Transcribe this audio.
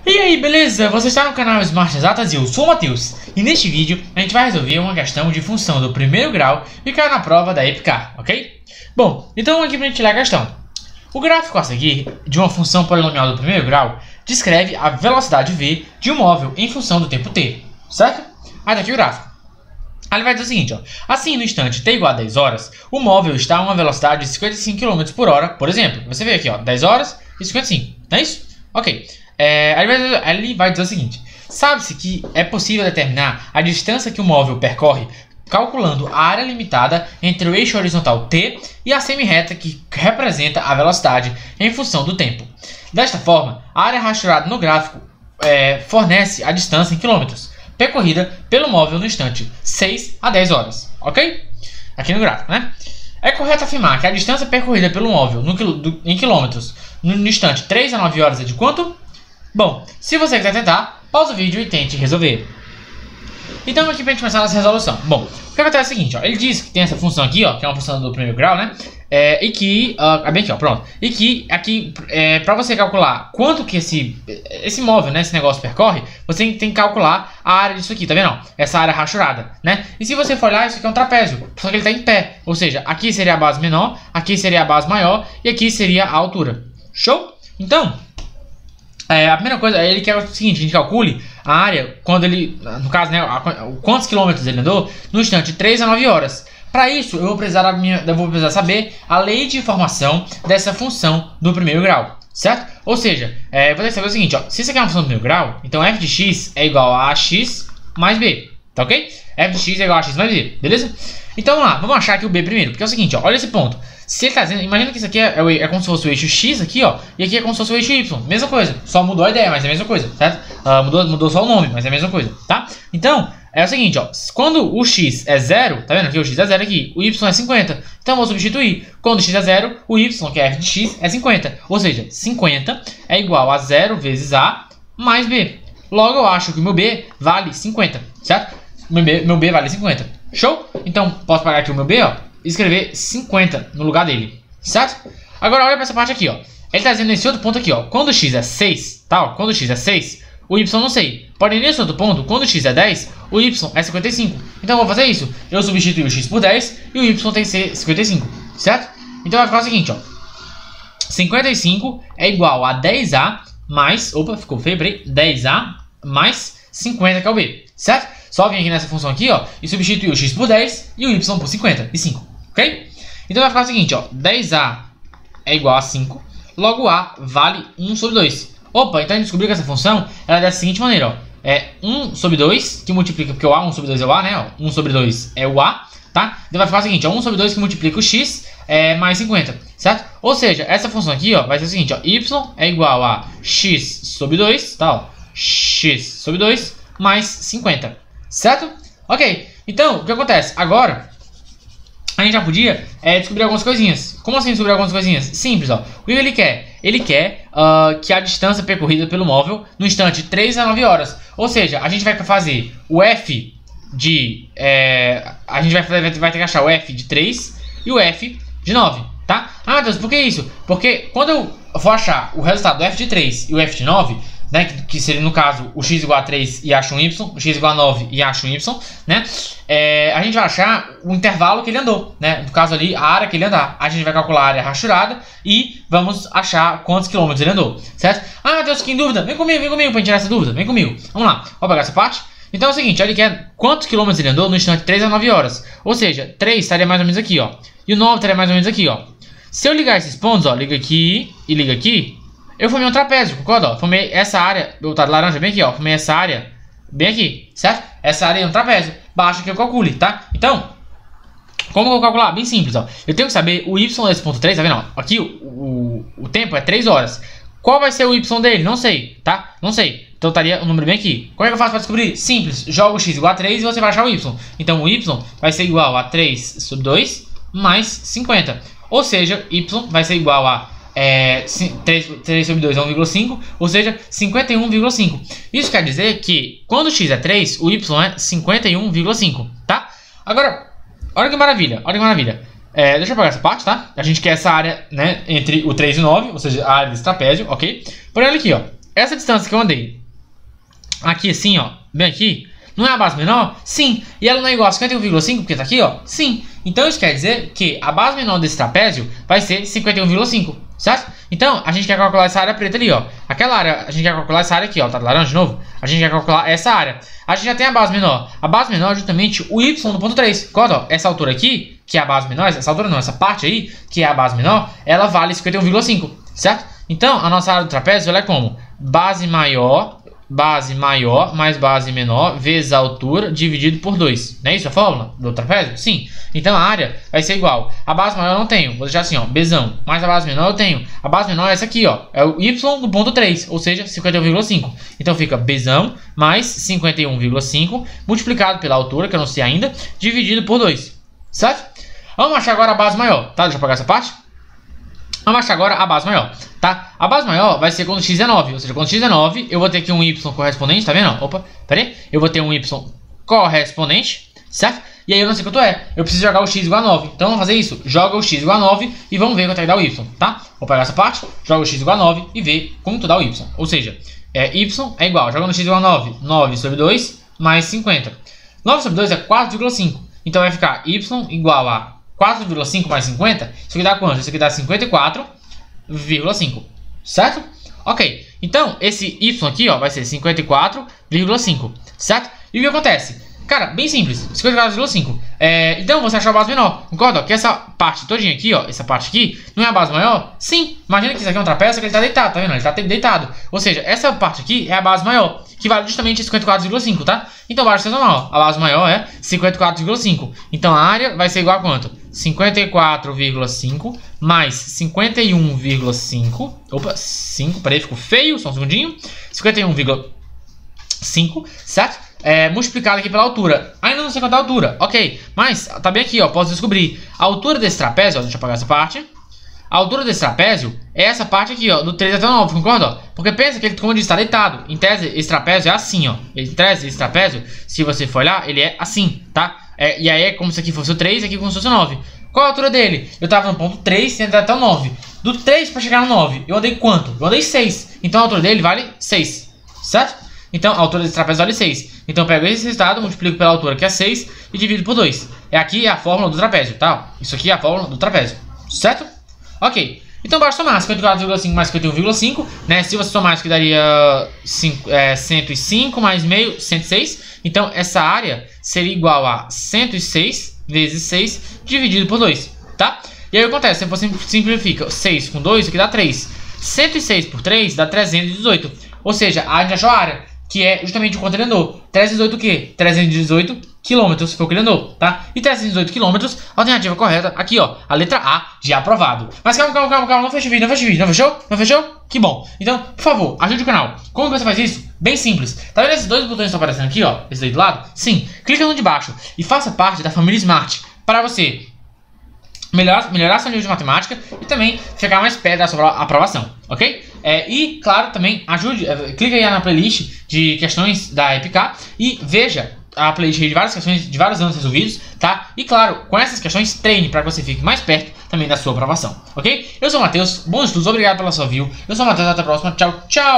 E aí, beleza? Você está no canal Smart Exatas e eu sou o Matheus. E neste vídeo a gente vai resolver uma questão de função do primeiro grau que caiu na prova da EPICAR, ok? Bom, então aqui para a gente ler a questão. O gráfico a seguir de uma função polinomial do primeiro grau descreve a velocidade v de um móvel em função do tempo t, certo? Aí tá aqui o gráfico. Aí ele vai dizer o seguinte, ó. Assim, no instante t igual a 10 horas, o móvel está a uma velocidade de 55 km por hora, por exemplo. Você vê aqui, ó, 10 horas e 55, não é isso? Ok. Aí ele vai dizer o seguinte. Sabe-se que é possível determinar a distância que o móvel percorre calculando a área limitada entre o eixo horizontal t e a semirreta que representa a velocidade em função do tempo. Desta forma, a área rastreada no gráfico fornece a distância em quilômetros percorrida pelo móvel no instante 6 a 10 horas, ok? Aqui no gráfico, né? É correto afirmar que a distância percorrida pelo móvel em quilômetros no instante 3 a 9 horas é de quanto? Bom, se você quiser tentar, pausa o vídeo e tente resolver. Então aqui pra gente começar a nossa resolução. Bom, o que acontece é o seguinte, ó. Ele diz que tem essa função aqui, ó, que é uma função do primeiro grau, né? E que, bem aqui, ó, pronto. E que aqui, pra você calcular quanto que esse móvel, né, esse negócio percorre, você tem que calcular a área disso aqui, tá vendo? Ó? Essa área rachurada, né? E se você for olhar, isso aqui é um trapézio, só que ele tá em pé. Ou seja, aqui seria a base menor, aqui seria a base maior e aqui seria a altura. Show? Então, a primeira coisa, ele quer o seguinte, a gente calcule a área quando ele, no caso, né, quantos quilômetros ele andou no instante 3 a 9 horas. Para isso, eu vou precisar saber a lei de informação dessa função do primeiro grau, certo? Ou seja, vou ter que saber o seguinte, ó, se isso aqui é uma função do primeiro grau, então f de x é igual a x mais b, tá ok? F de x é igual a x mais b, beleza? Então vamos lá, vamos achar aqui o b primeiro, porque é o seguinte, ó, olha esse ponto. Se ele tá dizendo, imagina que isso aqui é como se fosse o eixo x aqui, ó, e aqui é como se fosse o eixo y, mesma coisa, só mudou a ideia, mas é a mesma coisa, certo? Mudou só o nome, mas é a mesma coisa, tá? Então, é o seguinte, ó, quando o x é 0, tá vendo aqui, o x é 0 aqui, o y é 50, então eu vou substituir, quando o x é 0, o y, que é f de x, é 50, ou seja, 50 é igual a 0 vezes a mais b, logo eu acho que o meu b vale 50, certo? Meu b vale 50, show? Então, posso pagar aqui o meu b, ó, e escrever 50 no lugar dele, certo? Agora olha para essa parte aqui, ó. Ele tá dizendo nesse outro ponto aqui, ó. Quando o x é 6, tá? Ó, quando o x é 6, o y não sei. Porém, nesse outro ponto, quando o x é 10, o y é 55. Então eu vou fazer isso. Eu substituo o x por 10 e o y tem que ser 55, certo? Então vai ficar o seguinte, ó. 55 é igual a 10a mais... Opa, ficou feio, peraí. 10a mais 50, que é o b, certo? Só vim aqui nessa função aqui, ó, e substituir o x por 10 e o y por 55, ok? Então vai ficar o seguinte, ó, 10a é igual a 5, logo a vale 1 sobre 2. Opa, então a gente descobriu que essa função ela é da seguinte maneira, ó, é 1 sobre 2, que multiplica, porque o a, 1 sobre 2 é o a, né, ó, 1 sobre 2 é o a, tá? Então vai ficar o seguinte, ó, 1 sobre 2 que multiplica o x mais 50, certo? Ou seja, essa função aqui, ó, vai ser o seguinte, ó, y é igual a x sobre 2, tá, ó, x sobre 2 mais 50. Certo? Ok. Então, o que acontece? Agora, a gente já podia descobrir algumas coisinhas. Como assim descobrir algumas coisinhas? Simples, ó. O que ele quer? Ele quer que a distância percorrida pelo móvel no instante 3 a 9 horas. Ou seja, a gente vai fazer o f de... a gente vai ter que achar o f de 3 e o f de 9, tá? Ah, meu Deus, por que isso? Porque quando eu for achar o resultado do f de 3 e o f de 9... né, que seria no caso o x igual a 3 e acha um y, o x igual a 9 e acha um y, né? A gente vai achar o intervalo que ele andou, né? No caso ali, a área que ele andar. A gente vai calcular a área rachurada e vamos achar quantos quilômetros ele andou, certo? Ah, Deus, que em dúvida? Vem comigo pra gente tirar essa dúvida. Vem comigo. Vamos lá. Vou pegar essa parte. Então é o seguinte, ele quer quantos quilômetros ele andou no instante 3 a 9 horas. Ou seja, 3 estaria mais ou menos aqui, ó. E o 9 estaria mais ou menos aqui, ó. Se eu ligar esses pontos, ó, liga aqui e liga aqui, eu formei um trapézio, concorda? Ó, formei essa área, eu tá de laranja bem aqui, ó. Formei essa área bem aqui, certo? Essa área é um trapézio. Basta que eu calcule, tá? Então, como eu vou calcular? Bem simples, ó. Eu tenho que saber o y desse ponto 3, tá vendo? Ó, aqui o tempo é 3 horas. Qual vai ser o y dele? Não sei, tá? Não sei. Então estaria o número bem aqui. Como é que eu faço para descobrir? Simples. Joga o x igual a 3 e você vai achar o y. Então o y vai ser igual a 3 sobre 2 mais 50. Ou seja, y vai ser igual a 3 sobre 2 é 1,5, ou seja, 51,5. Isso quer dizer que quando o x é 3, o y é 51,5, tá? Agora, olha que maravilha, olha que maravilha. Deixa eu pegar essa parte, tá? A gente quer essa área, né, entre o 3 e o 9, ou seja, a área desse trapézio, ok? Porém, olha aqui, ó. essa distância que eu andei aqui assim, ó, bem aqui, não é a base menor? Sim. E ela não é igual a 51,5 porque tá aqui, ó? Sim. Então isso quer dizer que a base menor desse trapézio vai ser 51,5, certo? Então a gente quer calcular essa área preta ali, ó. Aquela área, a gente quer calcular essa área aqui, ó. Tá laranja de novo? A gente quer calcular essa área. A gente já tem a base menor. A base menor é justamente o y do ponto 3. Concorda? Ó, essa altura aqui, que é a base menor, essa altura não, essa parte aí, que é a base menor, ela vale 51,5, certo? Então a nossa área do trapézio ela é como? Base maior mais base menor vezes a altura dividido por 2. Não é isso a fórmula do trapézio? Sim. Então a área vai ser igual. A base maior eu não tenho. Vou deixar assim, ó. Bzão. Mais a base menor eu tenho. A base menor é essa aqui, ó. É o y do ponto 3. Ou seja, 51,5. Então fica Bzão mais 51,5 multiplicado pela altura, que eu não sei ainda, dividido por 2. Certo? Vamos achar agora a base maior. Tá? Deixa eu apagar essa parte. Vamos achar agora a base maior, tá? A base maior vai ser quando x é 9, ou seja, quando x é 9, eu vou ter aqui um y correspondente, tá vendo? Opa, pera aí. Eu vou ter um y correspondente, certo? E aí eu não sei quanto é, eu preciso jogar o x igual a 9. Então vamos fazer isso, joga o x igual a 9 e vamos ver quanto é que dá o y, tá? Vou pegar essa parte, joga o x igual a 9 e ver quanto dá o y. Ou seja, y é igual, jogando x igual a 9, 9 sobre 2 mais 50. 9 sobre 2 é 4,5, então vai ficar y igual a 4,5 mais 50, isso aqui dá quanto? Isso aqui dá 54,5, certo? Ok, então esse y aqui, ó, vai ser 54,5, certo? E o que acontece? Cara, bem simples, 54,5. Então você achou a base menor, concorda? Que essa parte todinha aqui, ó, essa parte aqui, não é a base maior? Sim, imagina que isso aqui é um trapézio que ele tá deitado, tá vendo? Ele tá deitado. Ou seja, essa parte aqui é a base maior, que vale justamente 54,5, tá? Então basta ser normal, a base maior é 54,5. Então a área vai ser igual a quanto? 54,5 mais 51,5. Opa, 5, peraí, ficou feio, só um segundinho. 51,5, certo? Multiplicado aqui pela altura. Ainda não sei quanto é a altura, ok. Mas tá bem aqui, ó, posso descobrir. A altura desse trapézio, ó, deixa eu apagar essa parte. A altura desse trapézio é essa parte aqui, ó, do 3 até o 9, concorda? Porque pensa que ele, como ele está deitado. Em tese, esse trapézio é assim, ó. Em tese, esse trapézio, se você for olhar, ele é assim, tá? E aí é como se aqui fosse o 3 e aqui como se fosse o 9. Qual a altura dele? Eu tava no ponto 3 e até o 9. Do 3 para chegar no 9, eu andei quanto? Eu andei 6. Então a altura dele vale 6, certo? Então a altura desse trapézio vale 6. Então eu pego esse resultado, multiplico pela altura que é 6 e divido por 2. Aqui é a fórmula do trapézio, tá? Isso aqui é a fórmula do trapézio, certo? Ok. Então basta somar 54,5 mais 51,5, né? Se você somar isso que daria 105 mais meio, 106. Então essa área seria igual a 106 vezes 6 dividido por 2, tá? E aí o que acontece? Você simplifica 6 com 2, isso aqui dá 3. 106 por 3 dá 318. Ou seja, a gente achou a área, que é justamente o quanto ele andou. 318 o quê? 318 quilômetros foi o que ele andou, tá? E 318 quilômetros, alternativa correta, aqui ó, a letra A de aprovado. Mas calma, não fecha o vídeo, não fechou? Não fechou? Que bom. Então, por favor, ajude o canal. Como você faz isso? Bem simples. Tá vendo esses dois botões que estão aparecendo aqui, ó? Esse aí do lado? Sim. Clica no de baixo e faça parte da família Smart para você melhorar seu nível de matemática e também chegar mais perto da sua aprovação, ok? E, claro, também ajude, clica aí na playlist de questões da EPK e veja a playlist de várias questões de vários anos resolvidos, tá? E, claro, com essas questões, treine para que você fique mais perto também da sua aprovação, ok? Eu sou o Matheus, bons estudos, obrigado pela sua view. Eu sou o Matheus, até a próxima, tchau, tchau!